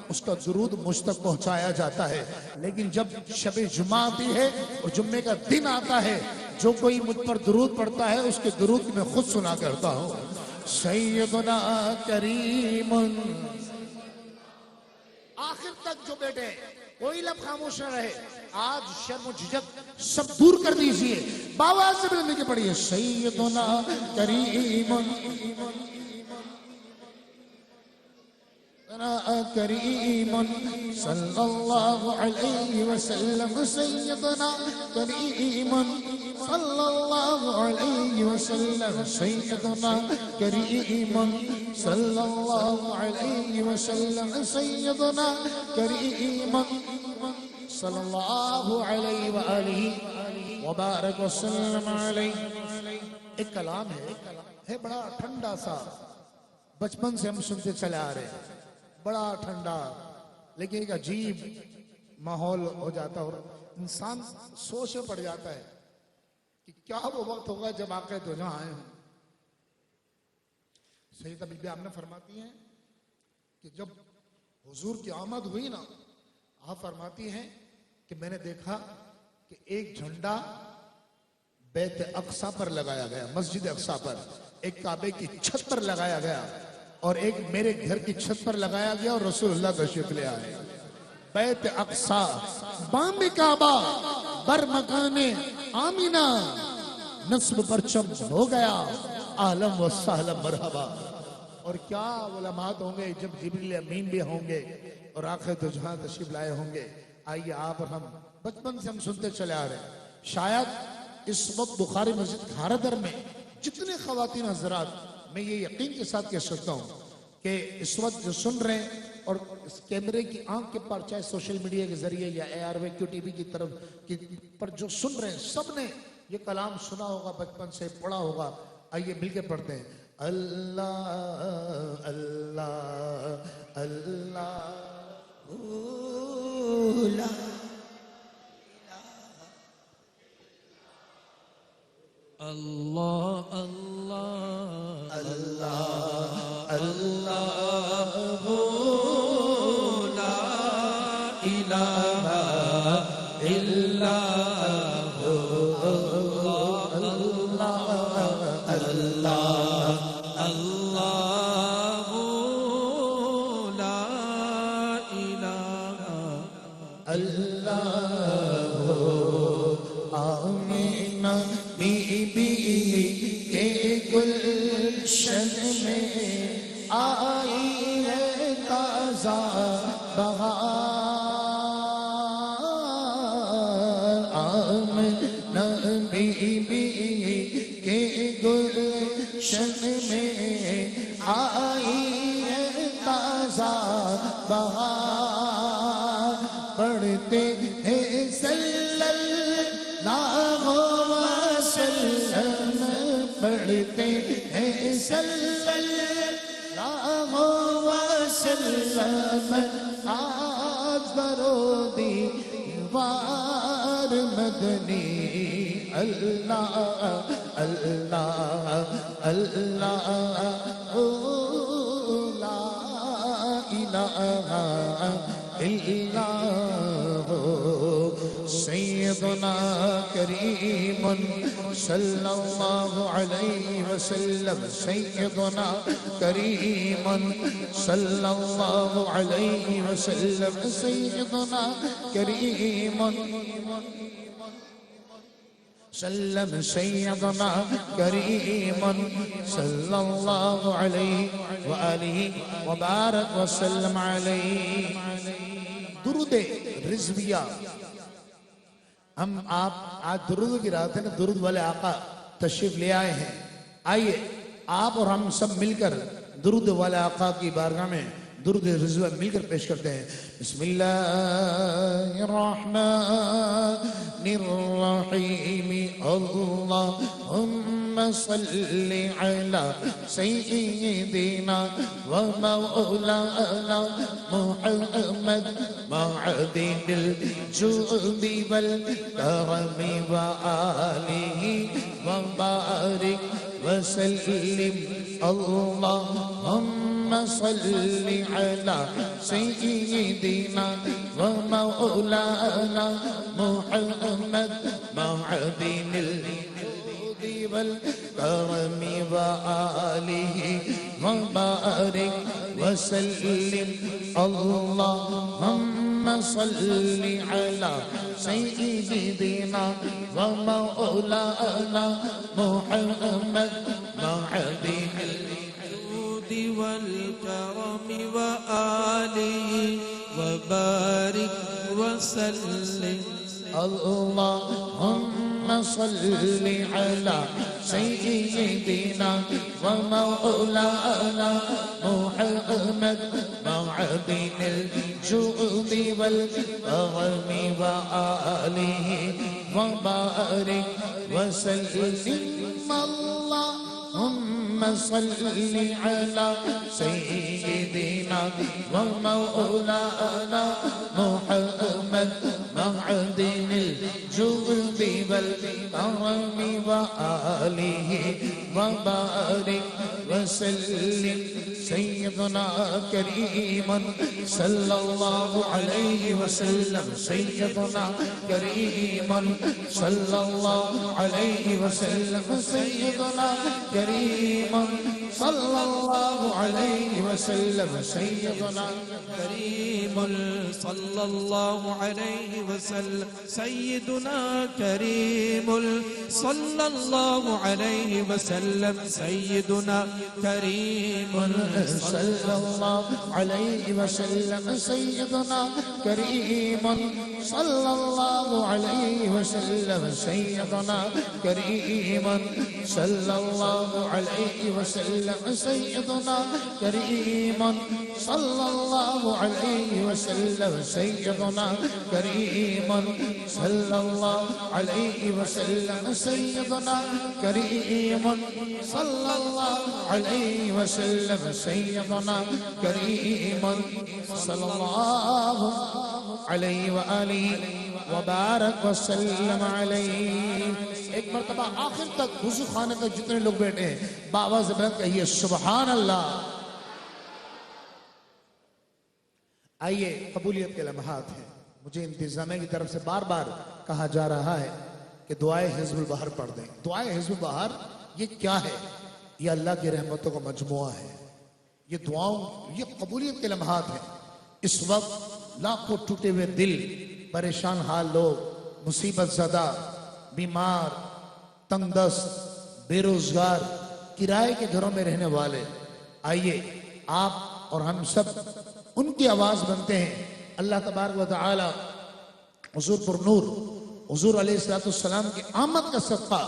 اس کا درود مجھ تک پہنچایا جاتا ہے. لیکن جب شب جمعہ آتی ہے اور جمعے کا دن آتا ہے جو کوئی مجھ پر درود پڑھتا ہے اس کے درود میں خود سنا کرتا ہوں. سیدنا کریم. آخر تک جو بیٹھے کوئی لب خاموش نہ رہے. آج شرم و جھجک سب دور کر دیجئے. بابا سے بلندی کے پڑھیے سیدنا کریم كريم صلى الله عليه وسلم سيدنا كريم صلى الله عليه وسلم سيدنا كريم صلى الله عليه وسلم سيدنا كريم صلى الله عليه وآله وبارك وسلم عليه. ایک کلام ہے بڑا ٹھنڈا سا، بچپن سے ہم سنتے چلے آ رہے ہیں، بڑا ٹھنڈا لیکن ایک عجیب ماحول ہو جاتا ہے اور انسان سوچ میں پڑ جاتا ہے کہ کیا وہ وقت ہوگا جب آقا دو جہاں آئے ہوں. سیدہ بی بی آمنہ فرماتی ہیں کہ جب حضور کی آمد ہوئی نا، آپ فرماتی ہیں کہ میں نے دیکھا کہ ایک جھنڈا بیت اقصی پر لگایا گیا، مسجد اقصی پر، ایک کعبے کی چھت پر لگایا گیا اور ایک میرے گھر کی چھت پر لگایا گیا اور رسول اللہ تشریف لے آئے. بیت اقصی بام کعبہ بر مکان آمینہ نصب پرچم ہو گیا عالم و سہلا مرحبا. اور کیا علامات ہوں گے جب جبریل امین بھی ہوں گے اور آخر دو جہاں تشریف لائے ہوں گے. آئیے آپ اور ہم بچپن سے ہم سنتے چلے آ رہے ہیں. شاید اس وقت بخاری مسجد کھارادر میں جتنے خواتین حضرات، میں یہ یقین کے ساتھ کہہ سکتا ہوں کہ اس وقت جو سن رہے ہیں اور اس کیمرے کی آنکھ کے پر چاہے سوشل میڈیا کے ذریعے یا ARVQ TV کی طرف پر جو سن رہے ہیں سب نے یہ کلام سنا ہوگا، بچپن سے پڑھا ہوگا. آئیے مل کے پڑھتے ہیں. اللہ اللہ اللہ اللہ اللہ اللہ اللہ لا الہ الا اللہ اللہ اللہ لا الہ اللہ. آمینہ بی بی کے گلشن میں آئی ہے تازہ بہار. آمینہ بی بی کے گلشن میں آئی ہے تازہ بہار. پڑھتے ہیں صلی اللہ وسلم، پڑھتے ہیں صلی اللہ وسلم. آج برو دیوار مدنی. اللہ اللہ اللہ لا الہ الا سیدنا کریم صلی اللہ علیہ وسلم سیدنا کریم صلی اللہ علیہ وسلم سیدنا کریم سلم سیدنا کریم صلی اللہ علیہ وآلہ وبارک وسلم علیہ. درود رضویہ ہم آپ آج درود کی رات ہے نا، درود والے آقا تشریف لے آئے ہیں. آئیے آپ اور ہم سب مل کر درود والے آقا کی بارگاہ میں درود رضوہ مل کر پیش کرتے ہیں. بسم اللہ الرحمن الرحیم. اللہم صلی علی سیدنا و مولانا محمد معدن الجود والکرم وآلہ وبارک وسلم. اللہم صلی علی سیدنا و مولانا محمد معدن الجود والکرم وآلہ وبارک وسلم. اللہم صلی علی سیدنا و مولانا محمد معدن الجود والكرم وآله وبارك وسلم. اللهم صل على سيدنا ومولانا محمد معدن الجود والكرم وآله وبارك وسلم. اللهم صل على سيدنا ومولانا محمد معدن الجود والكرم وآله وبارك وسلم. سيدنا كريم صلى الله عليه وسلم. سيدنا كريم صلى الله عليه وسلم. سيدنا كريم صلى الله عليه وسلم. سيدنا كريم صلى الله عليه وسلم. سيدنا كريم صلى الله عليه وسلم. سيدنا كريم صلى الله عليه وسلم. سيدنا كريم صلى الله عليه وسلم. سيدنا كريم صلى الله عليه وسلم. سيدنا كريم صلى الله عليه وسلم. سيدنا كريم صلى الله عليه وسلم. سيدنا كريم صلى الله عليه وسلم. سيدنا كريم صلى الله عليه وآله وبارك وسلم عليه. ایک مرتبہ آخر تک وضو خانے تک جتنے لوگ بیٹھے ہیں بآواز بلند کہیے سبحان اللہ. آئیے قبولیت کے لمحات ہیں. مجھے انتظامیہ کی طرف سے بار بار کہا جا رہا ہے کہ دعائے حزب البحر پڑھ دیں. دعائے حزب البحر یہ کیا ہے؟ یہ اللہ کی رحمتوں کا مجموعہ ہے. یہ دعاؤں یہ قبولیت کے لمحات ہیں. اس وقت لاکھوں ٹوٹے ہوئے دل، پریشان حال لوگ، مصیبت زدہ، بیمار، تنگ دست، بے روزگار، کرائے کے گھروں میں رہنے والے، آئیے آپ اور ہم سب ان کی آواز بنتے ہیں. اللہ تبارک و تعالی حضور پر نور حضور علیہ السلام کی آمد کا صدقہ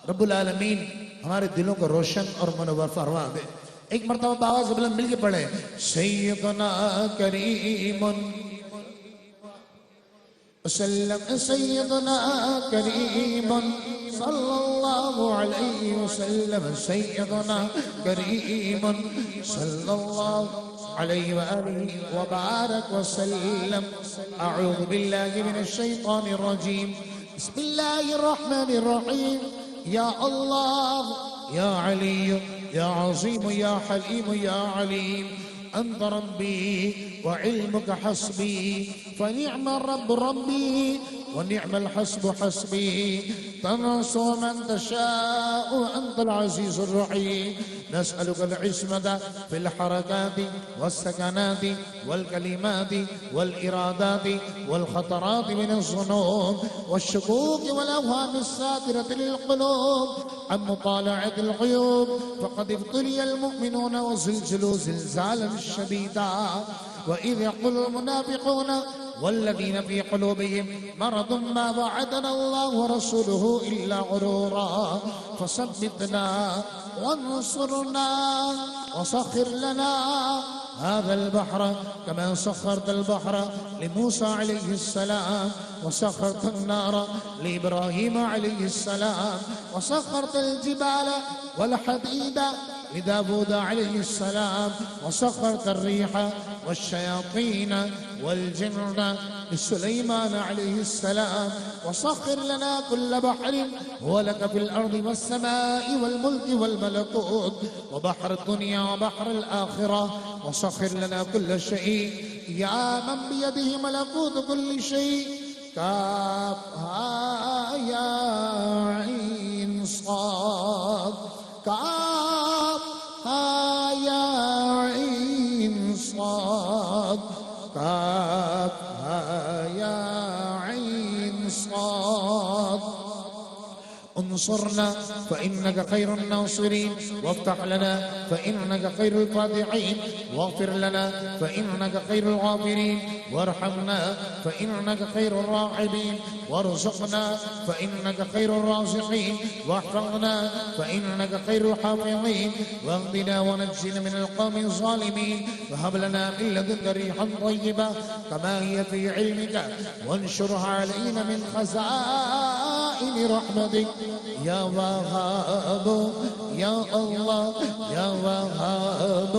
رب العالمین ہمارے دلوں کو روشن اور منور فرما دے. ایک مرتبہ بآواز بلند مل کے پڑھیں سیدنا کریم وسلم. سيدنا كريم صلى الله عليه وسلم. سيدنا كريم صلى الله عليه وآله وبارك وسلم. أعوذ بالله من الشيطان الرجيم. بسم الله الرحمن الرحيم. يا الله يا علي يا عظيم يا حليم يا عليم أنت ربي وعلمك حسبي فنعم الرب ربي ونعم الحسب حسبي تنصر من تشاء وأنت العزيز الرحيم. نسألك العصمة في الحركات والسكنات والكلمات والإرادات والخطرات من الظنون والشكوك والأوهام الساترة للقلوب عن مطالعة الغيوب فقد ابتلي المؤمنون وزلزلوا زلزالا شديدا وإذ يقول المنافقون والذين في قلوبهم مرض ما وعدنا الله ورسوله إلا غرورا فثبتنا وانصرنا وسخر لنا هذا البحر كما سخرت البحر لموسى عليه السلام وسخرت النار لإبراهيم عليه السلام وسخرت الجبال والحديد لداود عليه السلام وسخرت الريح والشياطين والجن لسليمان عليه السلام وسخر لنا كل بحر هو لك في الأرض والسماء والملك والملكوت وبحر الدنيا وبحر الآخرة وسخر لنا كل شيء يا من بيده ملكوت كل شيء كاف ها يا عين صاد كاف ها يا عين صاد كاف ها يا عين صاد انصرنا فإنك خير الناصرين وافتح لنا فإنك خير الفاتحين واغفر لنا فإنك خير الغافرين وارحمنا فإنك خير الراحمين وارزقنا فإنك خير الرازقين واحفظنا فإنك خير الحافظين واهدنا ونجنا من القوم الظالمين وهب لنا من لدنك ريحا طيبة كما هي في علمك وانشرها علينا من خزائن رحمتك يا وهاب يا الله يا وهاب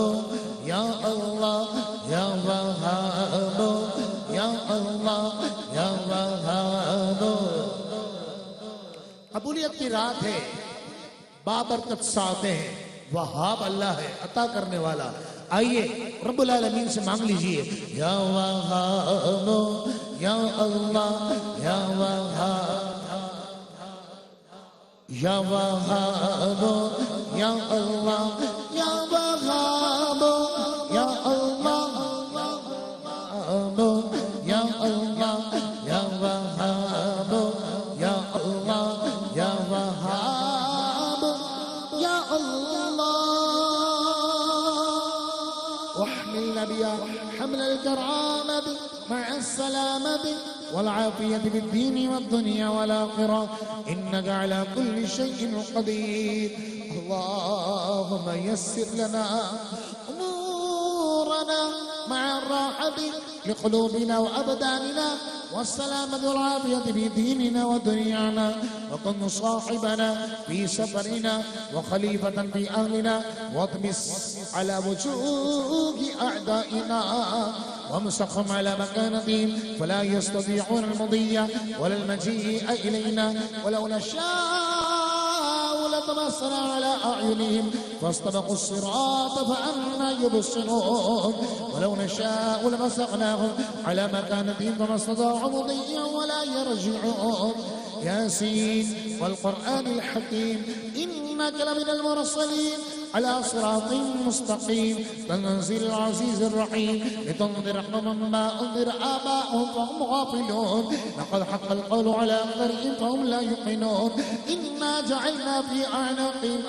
يا الله يا وهاب يا الله يا وهاب قبولیت کی رات ہے بابرکت ساتھ ہیں وہاب اللہ ہے عطا کرنے والا آئیے رب العالمین سے مانگ لیجئے یا وہاب یا اللہ یا وہاب یا وہاب یا اللہ یا وہاب یا اللہ یا اللہ یا وہاب یا اللہ یا وہاب یا اللہ واحملنا بیا حمل الكرامة مع السلامة والعافية في الدين والدنيا والآخرة إنك على كل شيء قدير اللهم يسر لنا أمورنا مع الراحة لقلوبنا وأبداننا والسلامة والعافية في ديننا ودنيانا وكن صاحبنا في سفرنا وخليفة في أهلنا واطمس على وجوه أعدائنا وامسخهم على مكانتهم فلا يستطيعون المضي ولا المجيء إلينا ولو نشاء لطمسنا على أعينهم فاستبقوا الصراط فأنا يبصرون ولو نشاء لمسخناهم على مكانتهم فما استطاعوا مضيا ولا يرجعون ياسين والقرآن الحكيم إنك لمن المرسلين على صراط مستقيم تنزيل العزيز الرحيم لتنذر قوما ما أنذر آباؤهم فهم غافلون لقد حق القول على أكثرهم فهم لا يؤمنون إنا جعلنا في أعناقهم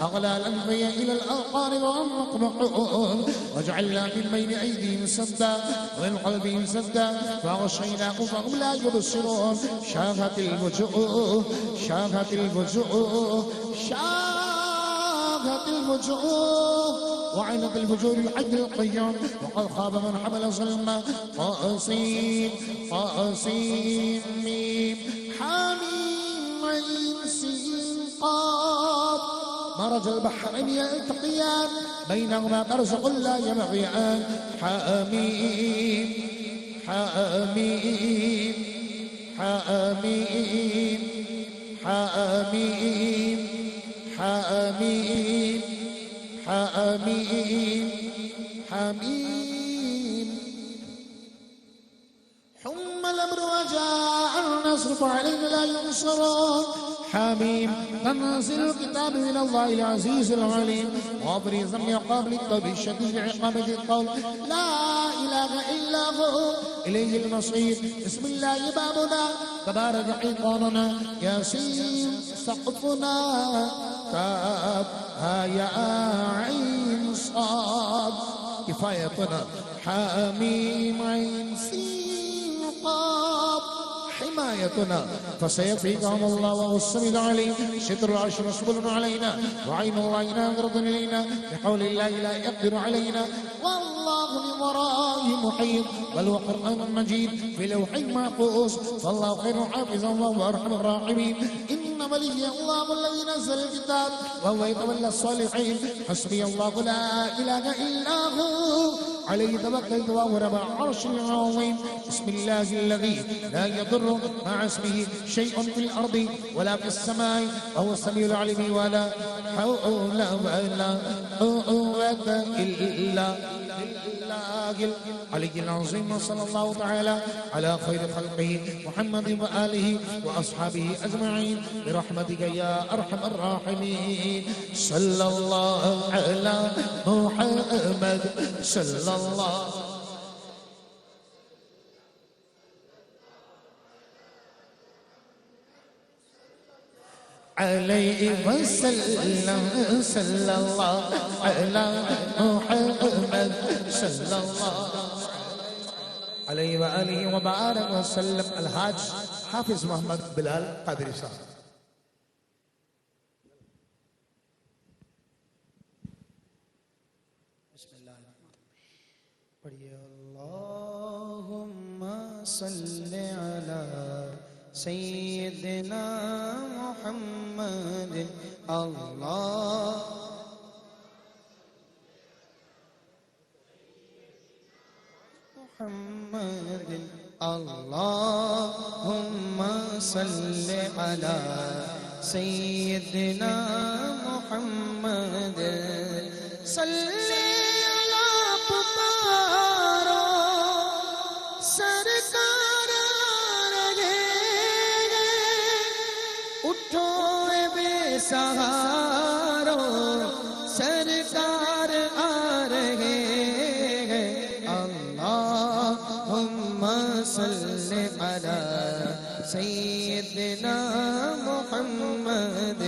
أغلالا فهي إلى الأذقان وهم مقمحون وجعلنا من بين أيديهم سدا ومن خلفهم سدا فغشيناهم فهم لا يبصرون شاهت الوجوه شاهت الوجوه شاهت الوجوه وعنت الوجوه للحي القيوم وقد خاب من حمل ظلما قاسين قاسين ميم حميم عين سين قاف مرج البحرين يلتقيان بينهما برزخ لا يبغيان حميم حميم حميم حميم حميم حميم حميم حم الأمر وجاء النصر فعلينا لا ينصرون حميم تنزل الكتاب الكتاب من الله العزيز العليم غافر الذنب قابل التوب شديد العقاب ذي الطول لا إله إلا هو إليه المصير بسم الله بابنا تبارك حيطاننا ياسين سقفنا كاف ها يا عين صاد كفايتنا حميم عين سين قاف حمايتنا فسيكفيكهم الله وهو السميع العليم ستر العرش مصبر علينا وعين الله ناظرة إلينا بحول الله لا يقدر علينا والله من ورائه محيط بل هو قرآن مجيد في لوح محفوظ فالله خير حافظا وهو أرحم الراحمين إن ولي الله الذي نزل الكتاب وهو يتولى الصالحين حسبي الله لا إله إلا هو عليه توكلت وهو رب العرش العظيم بسم الله الذي لا يضر مع اسمه شيء في الأرض ولا في السماء وهو السميع العليم ولا حول ولا قوة إلا بالله العلي العظيم صلى الله تعالى على خير خلقه محمد وآله وأصحابه أجمعين برحمتك يا أرحم الراحمين صلى الله على محمد صلى الله عليه وسلم صلى الله على محمد صلى الله عليه وآله وبارك وسلم الحاج حافظ محمد بلال قادری صاحب بسم اللہ پڑھیے اللہم صلی علی سیدنا محمد محمد اللہم صلی علی سیدنا محمد صلی علی پکارو سرکار اٹھو بے سہارو سرکار آ رہے ہیں اللہم صلی علی سیدنا محمد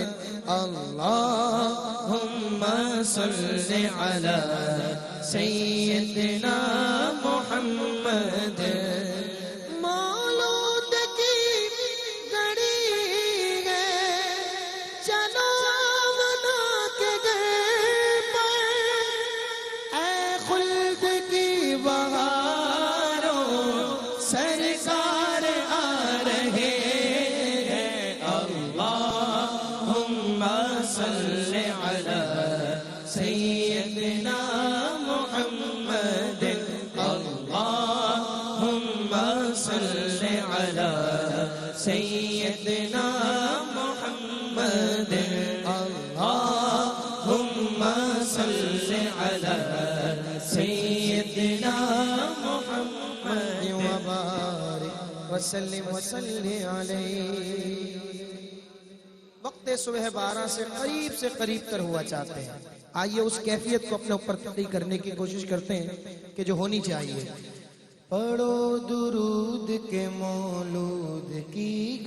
اللہم صلی علی سیدنا محمد مولود کی گھڑی ہے چلو آمنہ کے گھر پر اے خلد کی بہاروں سرکار آ رہے ہیں اللہم صلی علی سیدنا محمد اللہم صلی علی سیدنا محمد اللہم صلی علی سیدنا محمد وبارک وسلم وصلی علیہ وقت صبح 12 سے قریب تر ہوا چاہتے ہیں آئیے اس کیفیت کو اپنے اوپر تقریر کرنے کی کوشش کرتے ہیں کہ جو ہونی چاہیے پڑھو درود کے مولود کی